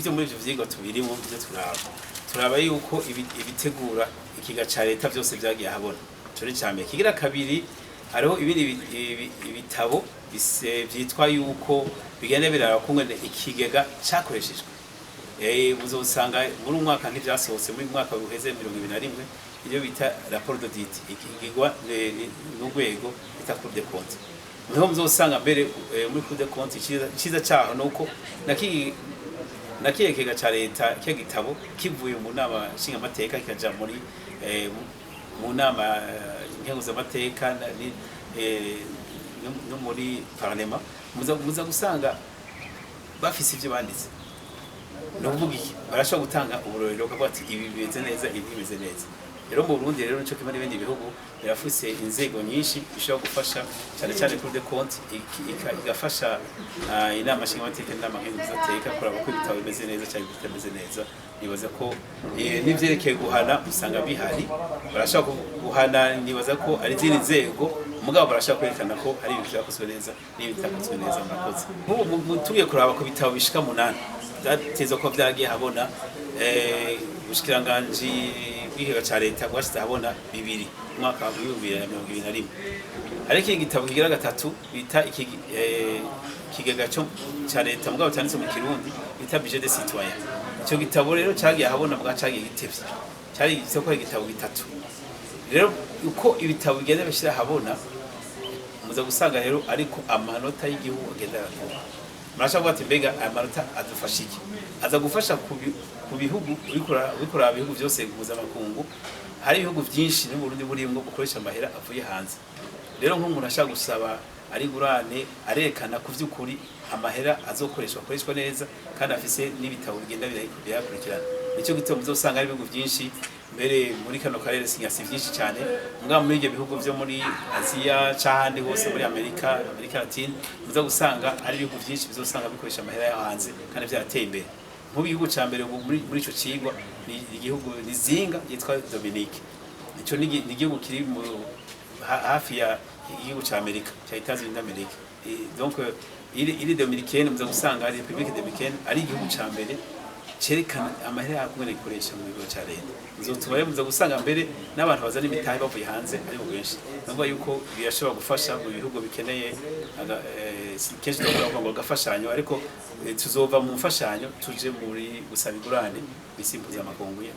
nivyo muri ivyo vyigwa tubirimo byo turaba yuko ibitegura ikigega ca leta vyose vyagiye habona cyo cyane kigira kabiri hariho ibindi ibitabo vyitwa yuko bigenda birara kumwe ikigega cakoreshejwe uzosanga muri umwaka ntivyasohotse muri mwaka uheze 2021 iyo bita rapport d'audit ikigwa n'urwego bita Cour des comptes niho muzosanga mbere muri Cour des comptes ciza cyaho nuko nakigega ca leta cyo gitabo kivuye mu nama nshinga amateka kikaja muri mu nama nkenguza amateka no muri parlement muza gusanga bafise ivyo banditse nuvuga iki barashobora gutanga uburorero ko bati ibi bimeze neza ibi bimeze neza rero mu Burundi rero nico kimwe n'ibindi bihugu birafise inzego nyinshi bishobora gufasha cyane Cour des comptes igafasha inama nshinga amateka n'inama nkenguza amateka kuraba ko ibitabo bimeze neza cyangwa bitameze neza nibaza ko n'ivyerekeye guhana usanga bihari barashobora guhana nibaza ko ari zindi nzego mugabo barashaka kwerekana ko ari ibintu byakozwe neza n'ibitakozwe neza murakoze nk'ubu tugiye kuraba ko bitabo bishika 8 byateze ko vyagiye habona ubushikiranganje bw'ikigega ca leta bwashyize habona 2 mwaka wa 2021 ariko igitabo kigira gatatu bita ikigega ca leta mugabo cyanditse mu Kirundi bita budget des citoyens icyo gitabo rero cyagiye habona bwacagiye gitevye cyari gitse ko igitabo bitatu rero uko ibitabo bigenda bishira habona muza gusanga rero ariko amanota y'igihugu agenda aravuga murashaka ati mbega amanota adufashike aza gufasha ku bihugu bikora bihugu byose mpuzamakungu hari ibihugu byinshi n'u Burundi burimo gukoresha amahera avuye hanze rero nk'umuntu ashaka gusaba ari gurane arekana ku vy'ukuri amahera akoreshwa neza kandi afise n'ibitabo bigenda birakurikirana nicyo gitabo muzosanga ari ibihugu byinshi mbere muri kano karere sinyasi byinshi cyane mbwa muri ibyo bihugu byo muri Aziya cyane hose muri Amerika Latine muza gusanga ari ibihugu byinshi bizosanga bikoresha amahera yo hanze kandi byarateye imbere mu bihugu ca mbere muri ico cigwa ni igihugu nizinga yitwa Dominique ico ni igihugu kiri mu hafi ya igihugu ca Amerika cya États-Unis d'Amérique donc il Dominicaine muza gusanga ari République Dominicaine ari igihugu ca mbere cerekana amahera yakumwe ikoresha mu bigo ca leta nzotubaye muza gusanga mbere n'abantu bazana imitahe bavuye hanze ari bo benshi numva yuko birashobora gufasha mu bihugu bikeneye kenshi ngo gafashanyo ariko tuzova mu mfashanyo tuje muri gusaba igurane bisimbuza amakungu ya